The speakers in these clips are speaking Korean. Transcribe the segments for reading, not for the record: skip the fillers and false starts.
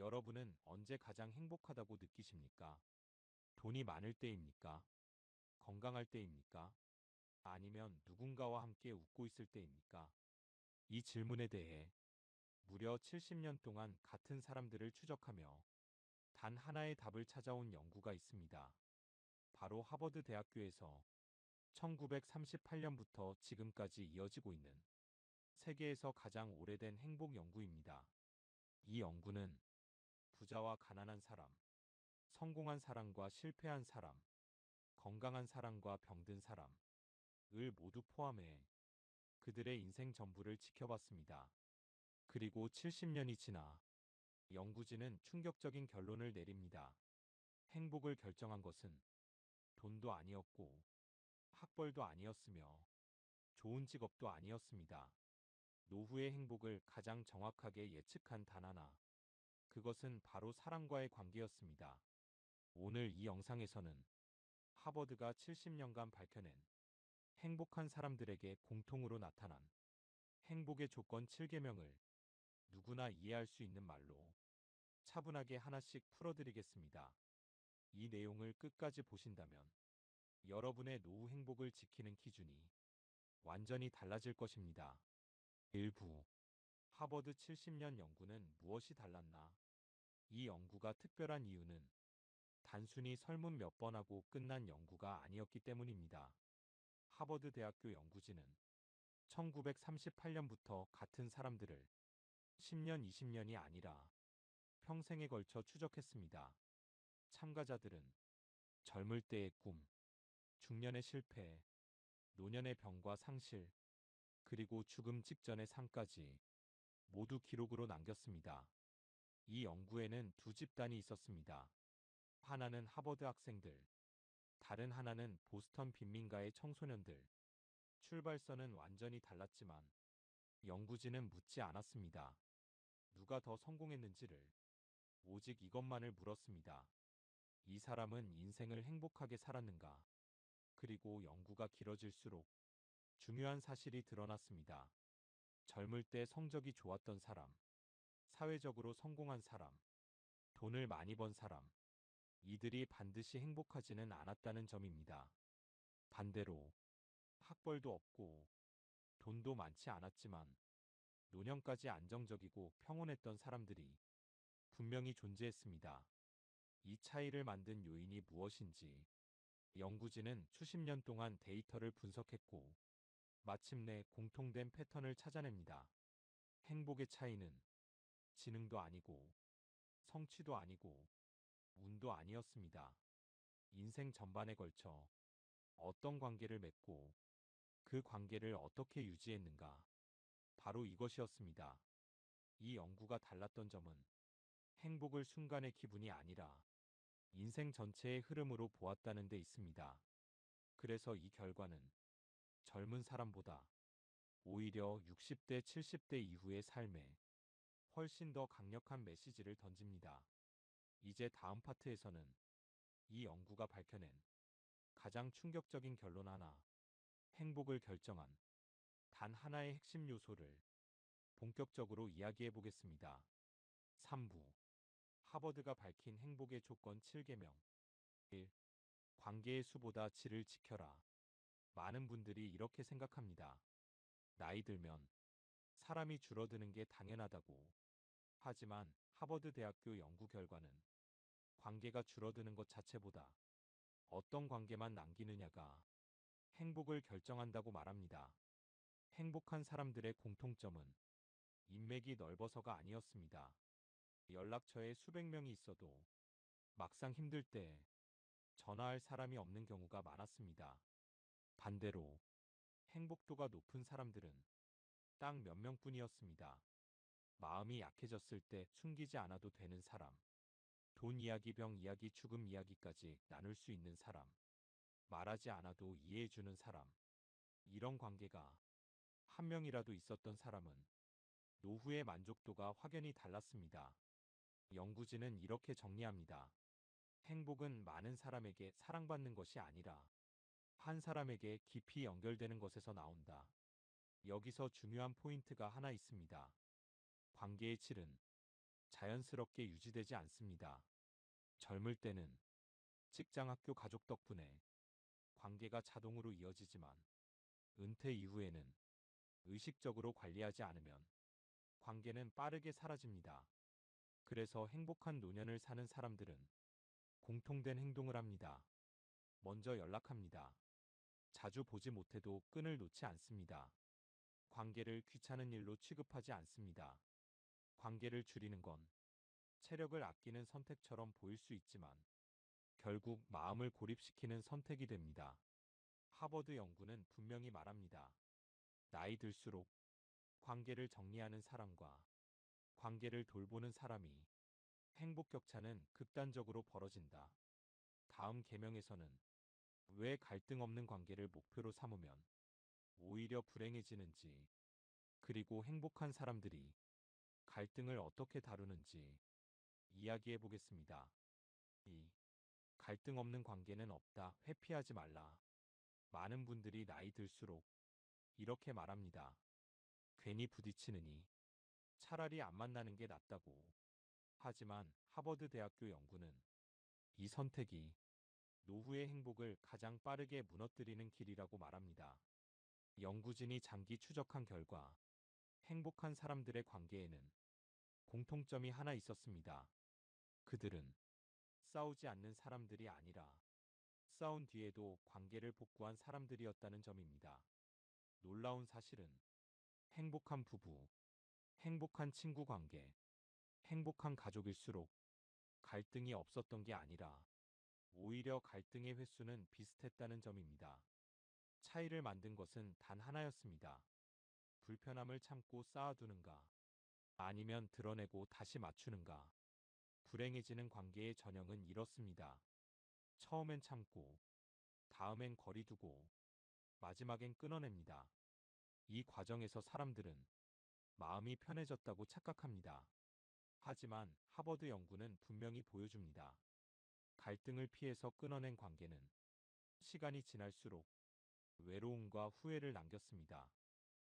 여러분은 언제 가장 행복하다고 느끼십니까? 돈이 많을 때입니까? 건강할 때입니까? 아니면 누군가와 함께 웃고 있을 때입니까? 이 질문에 대해 무려 70년 동안 같은 사람들을 추적하며 단 하나의 답을 찾아온 연구가 있습니다. 바로 하버드 대학교에서 1938년부터 지금까지 이어지고 있는 세계에서 가장 오래된 행복 연구입니다. 이 연구는 부자와 가난한 사람, 성공한 사람과 실패한 사람, 건강한 사람과 병든 사람을 모두 포함해 그들의 인생 전부를 지켜봤습니다. 그리고 70년이 지나 연구진은 충격적인 결론을 내립니다. 행복을 결정한 것은 돈도 아니었고 학벌도 아니었으며 좋은 직업도 아니었습니다. 노후의 행복을 가장 정확하게 예측한 단 하나. 그것은 바로 사람과의 관계였습니다. 오늘 이 영상에서는 하버드가 70년간 밝혀낸 행복한 사람들에게 공통으로 나타난 행복의 조건 7계명을 누구나 이해할 수 있는 말로 차분하게 하나씩 풀어드리겠습니다. 이 내용을 끝까지 보신다면 여러분의 노후 행복을 지키는 기준이 완전히 달라질 것입니다. 일부 하버드 70년 연구는 무엇이 달랐나? 이 연구가 특별한 이유는 단순히 설문 몇 번 하고 끝난 연구가 아니었기 때문입니다. 하버드 대학교 연구진은 1938년부터 같은 사람들을 10년, 20년이 아니라 평생에 걸쳐 추적했습니다. 참가자들은 젊을 때의 꿈, 중년의 실패, 노년의 병과 상실, 그리고 죽음 직전의 삶까지 모두 기록으로 남겼습니다. 이 연구에는 두 집단이 있었습니다. 하나는 하버드 학생들, 다른 하나는 보스턴 빈민가의 청소년들. 출발선은 완전히 달랐지만 연구진은 묻지 않았습니다. 누가 더 성공했는지를 오직 이것만을 물었습니다. 이 사람은 인생을 행복하게 살았는가? 그리고 연구가 길어질수록 중요한 사실이 드러났습니다. 젊을 때 성적이 좋았던 사람, 사회적으로 성공한 사람, 돈을 많이 번 사람, 이들이 반드시 행복하지는 않았다는 점입니다. 반대로 학벌도 없고 돈도 많지 않았지만 노년까지 안정적이고 평온했던 사람들이 분명히 존재했습니다. 이 차이를 만든 요인이 무엇인지 연구진은 수십 년 동안 데이터를 분석했고 마침내 공통된 패턴을 찾아냅니다. 행복의 차이는 지능도 아니고 성취도 아니고 운도 아니었습니다. 인생 전반에 걸쳐 어떤 관계를 맺고 그 관계를 어떻게 유지했는가. 바로 이것이었습니다. 이 연구가 달랐던 점은 행복을 순간의 기분이 아니라 인생 전체의 흐름으로 보았다는 데 있습니다. 그래서 이 결과는 젊은 사람보다 오히려 60대, 70대 이후의 삶에 훨씬 더 강력한 메시지를 던집니다. 이제 다음 파트에서는 이 연구가 밝혀낸 가장 충격적인 결론 하나, 행복을 결정한 단 하나의 핵심 요소를 본격적으로 이야기해 보겠습니다. 3부 하버드가 밝힌 행복의 조건 7계명 1. 관계의 수보다 질을 지켜라. 많은 분들이 이렇게 생각합니다. 나이 들면 사람이 줄어드는 게 당연하다고. 하지만 하버드 대학교 연구 결과는 관계가 줄어드는 것 자체보다 어떤 관계만 남기느냐가 행복을 결정한다고 말합니다. 행복한 사람들의 공통점은 인맥이 넓어서가 아니었습니다. 연락처에 수백 명이 있어도 막상 힘들 때 전화할 사람이 없는 경우가 많았습니다. 반대로 행복도가 높은 사람들은 딱 몇 명뿐이었습니다. 마음이 약해졌을 때 숨기지 않아도 되는 사람, 돈 이야기, 병 이야기, 죽음 이야기까지 나눌 수 있는 사람, 말하지 않아도 이해해주는 사람, 이런 관계가 한 명이라도 있었던 사람은 노후의 만족도가 확연히 달랐습니다. 연구진은 이렇게 정리합니다. 행복은 많은 사람에게 사랑받는 것이 아니라 한 사람에게 깊이 연결되는 것에서 나온다. 여기서 중요한 포인트가 하나 있습니다. 관계의 질은 자연스럽게 유지되지 않습니다. 젊을 때는 직장, 학교, 가족 덕분에 관계가 자동으로 이어지지만 은퇴 이후에는 의식적으로 관리하지 않으면 관계는 빠르게 사라집니다. 그래서 행복한 노년을 사는 사람들은 공통된 행동을 합니다. 먼저 연락합니다. 자주 보지 못해도 끈을 놓지 않습니다. 관계를 귀찮은 일로 취급하지 않습니다. 관계를 줄이는 건 체력을 아끼는 선택처럼 보일 수 있지만 결국 마음을 고립시키는 선택이 됩니다. 하버드 연구는 분명히 말합니다. 나이 들수록 관계를 정리하는 사람과 관계를 돌보는 사람이 행복 격차는 극단적으로 벌어진다. 다음 계명에서는 왜 갈등 없는 관계를 목표로 삼으면 오히려 불행해지는지, 그리고 행복한 사람들이 갈등을 어떻게 다루는지 이야기해 보겠습니다. 2. 갈등 없는 관계는 없다. 회피하지 말라. 많은 분들이 나이 들수록 이렇게 말합니다. 괜히 부딪히느니 차라리 안 만나는 게 낫다고. 하지만 하버드 대학교 연구는 이 선택이 노후의 행복을 가장 빠르게 무너뜨리는 길이라고 말합니다. 연구진이 장기 추적한 결과 행복한 사람들의 관계에는 공통점이 하나 있었습니다. 그들은 싸우지 않는 사람들이 아니라 싸운 뒤에도 관계를 복구한 사람들이었다는 점입니다. 놀라운 사실은 행복한 부부, 행복한 친구 관계, 행복한 가족일수록 갈등이 없었던 게 아니라 오히려 갈등의 횟수는 비슷했다는 점입니다. 차이를 만든 것은 단 하나였습니다. 불편함을 참고 쌓아두는가, 아니면 드러내고 다시 맞추는가. 불행해지는 관계의 전형은 이렇습니다. 처음엔 참고, 다음엔 거리 두고, 마지막엔 끊어냅니다. 이 과정에서 사람들은 마음이 편해졌다고 착각합니다. 하지만 하버드 연구는 분명히 보여줍니다. 갈등을 피해서 끊어낸 관계는 시간이 지날수록 외로움과 후회를 남겼습니다.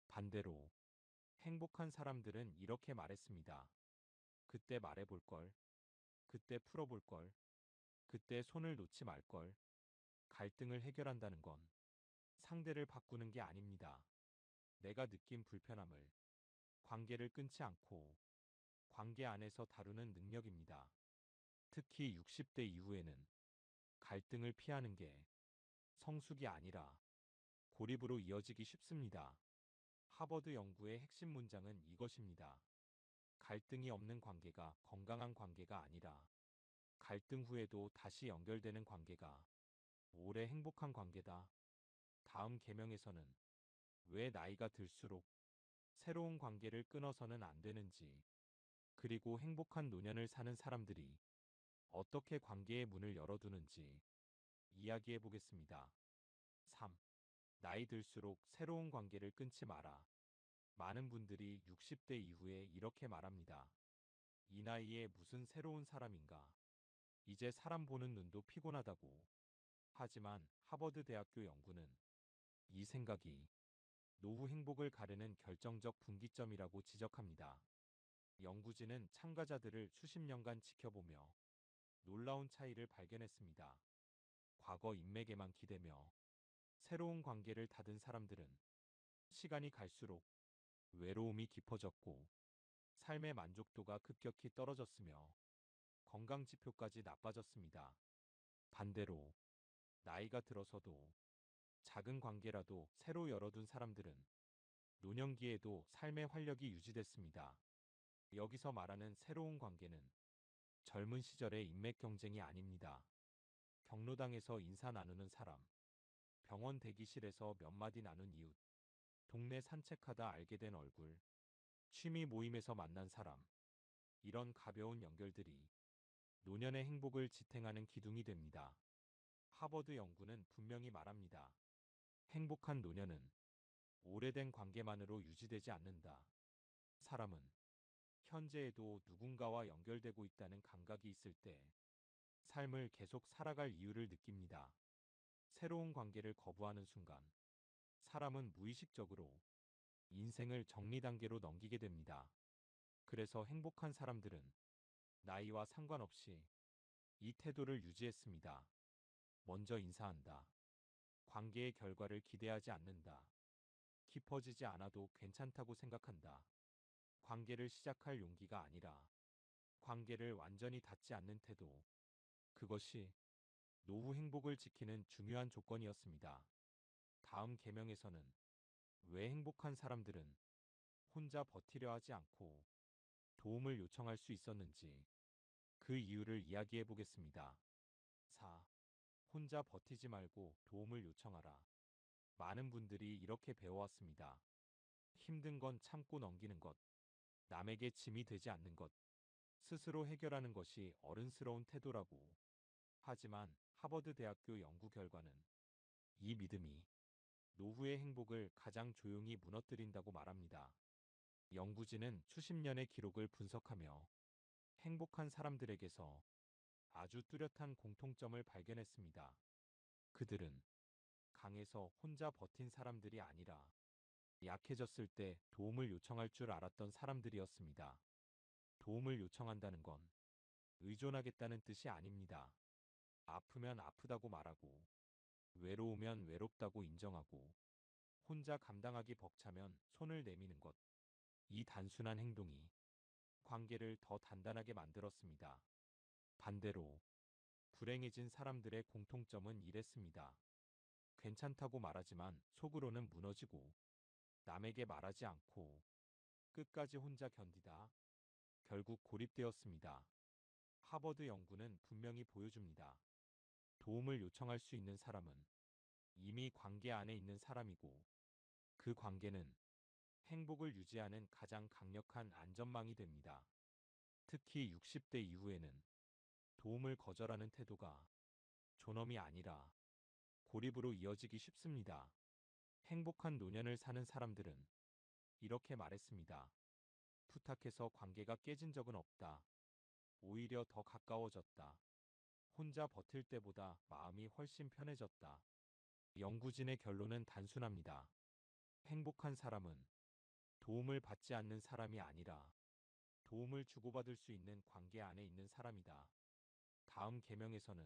반대로 행복한 사람들은 이렇게 말했습니다. 그때 말해볼 걸, 그때 풀어볼 걸, 그때 손을 놓지 말 걸. 갈등을 해결한다는 건 상대를 바꾸는 게 아닙니다. 내가 느낀 불편함을, 관계를 끊지 않고 관계 안에서 다루는 능력입니다. 특히 60대 이후에는 갈등을 피하는 게 성숙이 아니라 고립으로 이어지기 쉽습니다. 하버드 연구의 핵심 문장은 이것입니다. 갈등이 없는 관계가 건강한 관계가 아니라 갈등 후에도 다시 연결되는 관계가 오래 행복한 관계다. 다음 계명에서는 왜 나이가 들수록 새로운 관계를 끊어서는 안 되는지, 그리고 행복한 노년을 사는 사람들이 어떻게 관계의 문을 열어두는지 이야기해 보겠습니다. 3. 나이 들수록 새로운 관계를 끊지 마라. 많은 분들이 60대 이후에 이렇게 말합니다. 이 나이에 무슨 새로운 사람인가. 이제 사람 보는 눈도 피곤하다고. 하지만 하버드 대학교 연구는 이 생각이 노후 행복을 가르는 결정적 분기점이라고 지적합니다. 연구진은 참가자들을 수십 년간 지켜보며 놀라운 차이를 발견했습니다. 과거 인맥에만 기대며 새로운 관계를 닫은 사람들은 시간이 갈수록 외로움이 깊어졌고 삶의 만족도가 급격히 떨어졌으며 건강 지표까지 나빠졌습니다. 반대로 나이가 들어서도 작은 관계라도 새로 열어둔 사람들은 노년기에도 삶의 활력이 유지됐습니다. 여기서 말하는 새로운 관계는 젊은 시절의 인맥 경쟁이 아닙니다. 경로당에서 인사 나누는 사람, 병원 대기실에서 몇 마디 나눈 이웃, 동네 산책하다 알게 된 얼굴, 취미 모임에서 만난 사람, 이런 가벼운 연결들이 노년의 행복을 지탱하는 기둥이 됩니다. 하버드 연구는 분명히 말합니다. 행복한 노년은 오래된 관계만으로 유지되지 않는다. 사람은 현재에도 누군가와 연결되고 있다는 감각이 있을 때 삶을 계속 살아갈 이유를 느낍니다. 새로운 관계를 거부하는 순간 사람은 무의식적으로 인생을 정리 단계로 넘기게 됩니다. 그래서 행복한 사람들은 나이와 상관없이 이 태도를 유지했습니다. 먼저 인사한다. 관계의 결과를 기대하지 않는다. 깊어지지 않아도 괜찮다고 생각한다. 관계를 시작할 용기가 아니라 관계를 완전히 닫지 않는 태도. 그것이 노후 행복을 지키는 중요한 조건이었습니다. 다음 계명에서는 왜 행복한 사람들은 혼자 버티려 하지 않고 도움을 요청할 수 있었는지 그 이유를 이야기해 보겠습니다. 4. 혼자 버티지 말고 도움을 요청하라. 많은 분들이 이렇게 배워왔습니다. 힘든 건 참고 넘기는 것, 남에게 짐이 되지 않는 것, 스스로 해결하는 것이 어른스러운 태도라고. 하지만 하버드 대학교 연구 결과는 이 믿음이 노후의 행복을 가장 조용히 무너뜨린다고 말합니다. 연구진은 수십 년의 기록을 분석하며 행복한 사람들에게서 아주 뚜렷한 공통점을 발견했습니다. 그들은 강해서 혼자 버틴 사람들이 아니라 약해졌을 때 도움을 요청할 줄 알았던 사람들이었습니다. 도움을 요청한다는 건 의존하겠다는 뜻이 아닙니다. 아프면 아프다고 말하고, 외로우면 외롭다고 인정하고, 혼자 감당하기 벅차면 손을 내미는 것. 이 단순한 행동이 관계를 더 단단하게 만들었습니다. 반대로 불행해진 사람들의 공통점은 이랬습니다. 괜찮다고 말하지만 속으로는 무너지고 남에게 말하지 않고 끝까지 혼자 견디다 결국 고립되었습니다. 하버드 연구는 분명히 보여줍니다. 도움을 요청할 수 있는 사람은 이미 관계 안에 있는 사람이고 그 관계는 행복을 유지하는 가장 강력한 안전망이 됩니다. 특히 60대 이후에는 도움을 거절하는 태도가 존엄이 아니라 고립으로 이어지기 쉽습니다. 행복한 노년을 사는 사람들은 이렇게 말했습니다. 부탁해서 관계가 깨진 적은 없다. 오히려 더 가까워졌다. 혼자 버틸 때보다 마음이 훨씬 편해졌다. 연구진의 결론은 단순합니다. 행복한 사람은 도움을 받지 않는 사람이 아니라 도움을 주고받을 수 있는 관계 안에 있는 사람이다. 다음 계명에서는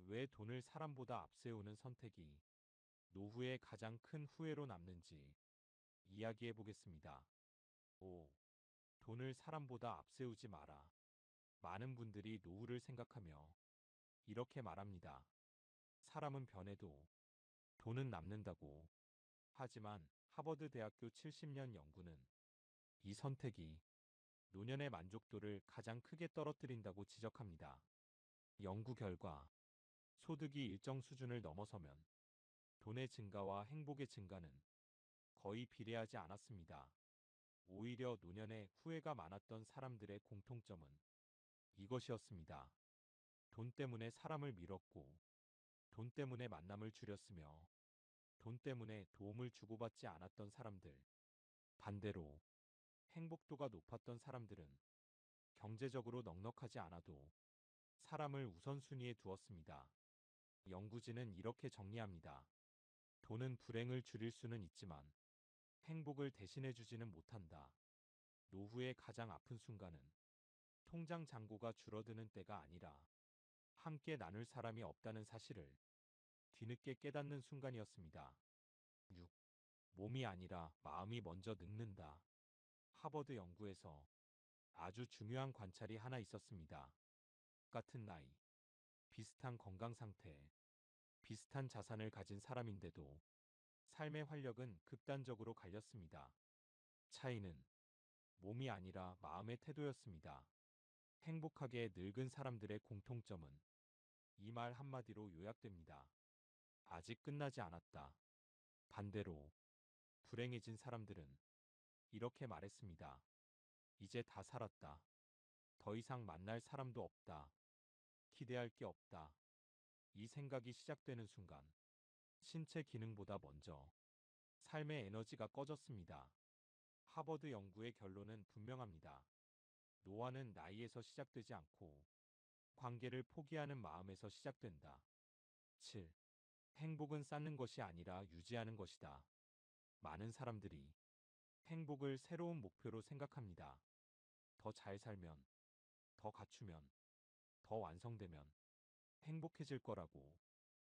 왜 돈을 사람보다 앞세우는 선택이 노후의 가장 큰 후회로 남는지 이야기해 보겠습니다. 5. 돈을 사람보다 앞세우지 마라. 많은 분들이 노후를 생각하며 이렇게 말합니다. 사람은 변해도 돈은 남는다고. 하지만 하버드 대학교 70년 연구는 이 선택이 노년의 만족도를 가장 크게 떨어뜨린다고 지적합니다. 연구 결과 소득이 일정 수준을 넘어서면 돈의 증가와 행복의 증가는 거의 비례하지 않았습니다. 오히려 노년에 후회가 많았던 사람들의 공통점은 이것이었습니다. 돈 때문에 사람을 밀었고, 돈 때문에 만남을 줄였으며, 돈 때문에 도움을 주고받지 않았던 사람들. 반대로 행복도가 높았던 사람들은 경제적으로 넉넉하지 않아도 사람을 우선순위에 두었습니다. 연구진은 이렇게 정리합니다. 돈은 불행을 줄일 수는 있지만 행복을 대신해주지는 못한다. 노후의 가장 아픈 순간은 통장 잔고가 줄어드는 때가 아니라 함께 나눌 사람이 없다는 사실을 뒤늦게 깨닫는 순간이었습니다. 6. 몸이 아니라 마음이 먼저 늙는다. 하버드 연구에서 아주 중요한 관찰이 하나 있었습니다. 같은 나이, 비슷한 건강 상태, 비슷한 자산을 가진 사람인데도 삶의 활력은 극단적으로 갈렸습니다. 차이는 몸이 아니라 마음의 태도였습니다. 행복하게 늙은 사람들의 공통점은 이 말 한마디로 요약됩니다. 아직 끝나지 않았다. 반대로 불행해진 사람들은 이렇게 말했습니다. 이제 다 살았다. 더 이상 만날 사람도 없다. 기대할 게 없다. 이 생각이 시작되는 순간 신체 기능보다 먼저 삶의 에너지가 꺼졌습니다. 하버드 연구의 결론은 분명합니다. 노화는 나이에서 시작되지 않고 관계를 포기하는 마음에서 시작된다. 7. 행복은 쌓는 것이 아니라 유지하는 것이다. 많은 사람들이 행복을 새로운 목표로 생각합니다. 더 잘 살면, 더 갖추면, 더 완성되면 행복해질 거라고.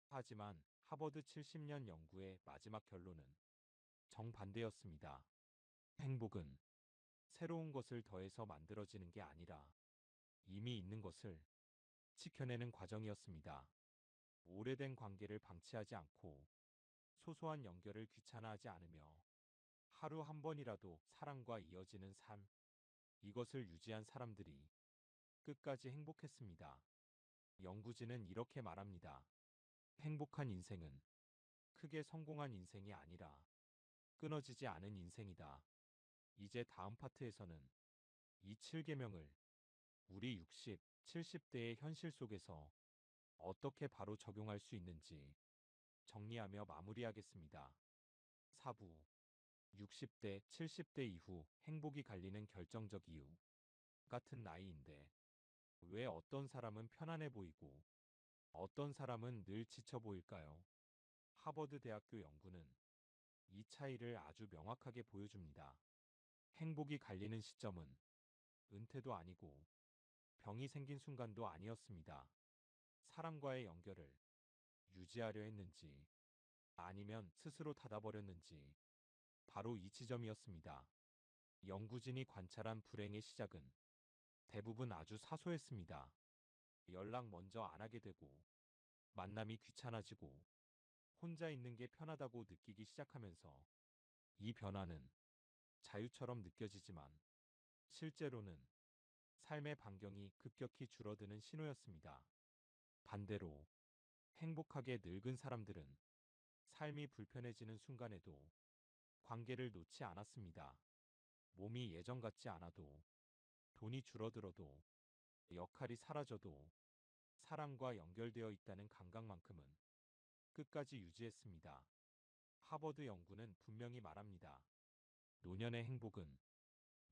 하지만 하버드 70년 연구의 마지막 결론은 정반대였습니다. 행복은 새로운 것을 더해서 만들어지는 게 아니라 이미 있는 것을 지켜내는 과정이었습니다. 오래된 관계를 방치하지 않고 소소한 연결을 귀찮아하지 않으며 하루 한 번이라도 사랑과 이어지는 삶, 이것을 유지한 사람들이 끝까지 행복했습니다. 연구진은 이렇게 말합니다. 행복한 인생은 크게 성공한 인생이 아니라 끊어지지 않은 인생이다. 이제 다음 파트에서는 이 7계명을 우리 60, 70대의 현실 속에서 어떻게 바로 적용할 수 있는지 정리하며 마무리하겠습니다. 4부 60대, 70대 이후 행복이 갈리는 결정적 이유. 같은 나이인데 왜 어떤 사람은 편안해 보이고 어떤 사람은 늘 지쳐 보일까요? 하버드 대학교 연구는 이 차이를 아주 명확하게 보여줍니다. 행복이 갈리는 시점은 은퇴도 아니고 병이 생긴 순간도 아니었습니다. 사람과의 연결을 유지하려 했는지 아니면 스스로 닫아버렸는지 바로 이 지점이었습니다. 연구진이 관찰한 불행의 시작은 대부분 아주 사소했습니다. 연락 먼저 안 하게 되고 만남이 귀찮아지고 혼자 있는 게 편하다고 느끼기 시작하면서 이 변화는 자유처럼 느껴지지만 실제로는 삶의 반경이 급격히 줄어드는 신호였습니다. 반대로 행복하게 늙은 사람들은 삶이 불편해지는 순간에도 관계를 놓지 않았습니다. 몸이 예전 같지 않아도 돈이 줄어들어도 역할이 사라져도 사랑과 연결되어 있다는 감각만큼은 끝까지 유지했습니다. 하버드 연구는 분명히 말합니다. 노년의 행복은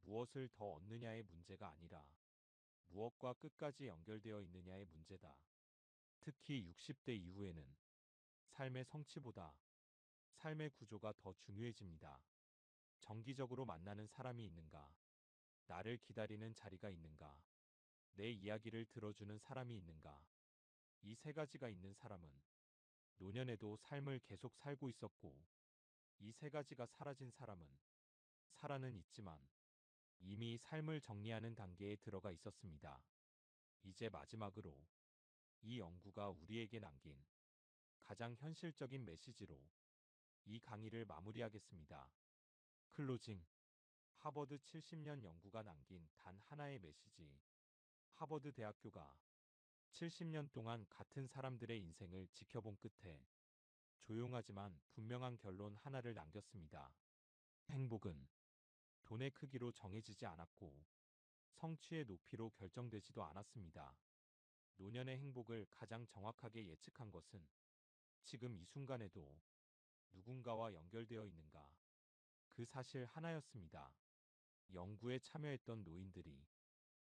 무엇을 더 얻느냐의 문제가 아니라 무엇과 끝까지 연결되어 있느냐의 문제다. 특히 60대 이후에는 삶의 성취보다 삶의 구조가 더 중요해집니다. 정기적으로 만나는 사람이 있는가? 나를 기다리는 자리가 있는가? 내 이야기를 들어주는 사람이 있는가? 이 세 가지가 있는 사람은 노년에도 삶을 계속 살고 있었고, 이 세 가지가 사라진 사람은 살아는 있지만 이미 삶을 정리하는 단계에 들어가 있었습니다. 이제 마지막으로 이 연구가 우리에게 남긴 가장 현실적인 메시지로 이 강의를 마무리하겠습니다. 클로징. 하버드 70년 연구가 남긴 단 하나의 메시지. 하버드 대학교가 70년 동안 같은 사람들의 인생을 지켜본 끝에 조용하지만 분명한 결론 하나를 남겼습니다. 행복은 돈의 크기로 정해지지 않았고 성취의 높이로 결정되지도 않았습니다. 노년의 행복을 가장 정확하게 예측한 것은 지금 이 순간에도 누군가와 연결되어 있는가, 그 사실 하나였습니다. 연구에 참여했던 노인들이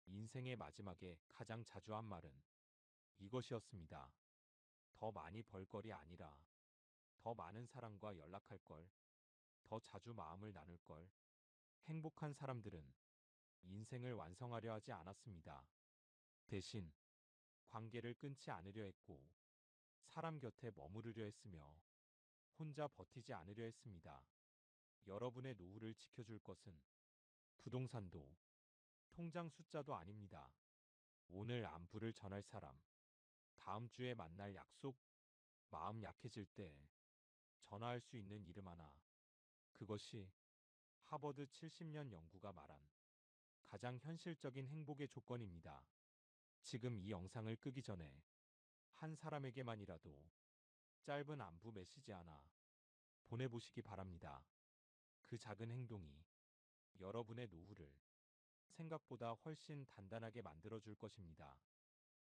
인생의 마지막에 가장 자주 한 말은 이것이었습니다. 더 많이 벌 걸이 아니라 더 많은 사람과 연락할 걸, 더 자주 마음을 나눌 걸. 행복한 사람들은 인생을 완성하려 하지 않았습니다. 대신 관계를 끊지 않으려 했고 사람 곁에 머무르려 했으며 혼자 버티지 않으려 했습니다. 여러분의 노후를 지켜줄 것은 부동산도 통장 숫자도 아닙니다. 오늘 안부를 전할 사람, 다음 주에 만날 약속, 마음 약해질 때 전화할 수 있는 이름 하나. 그것이 하버드 70년 연구가 말한 가장 현실적인 행복의 조건입니다. 지금 이 영상을 끄기 전에 한 사람에게만이라도 짧은 안부 메시지 하나 보내보시기 바랍니다. 그 작은 행동이 여러분의 노후를 생각보다 훨씬 단단하게 만들어줄 것입니다.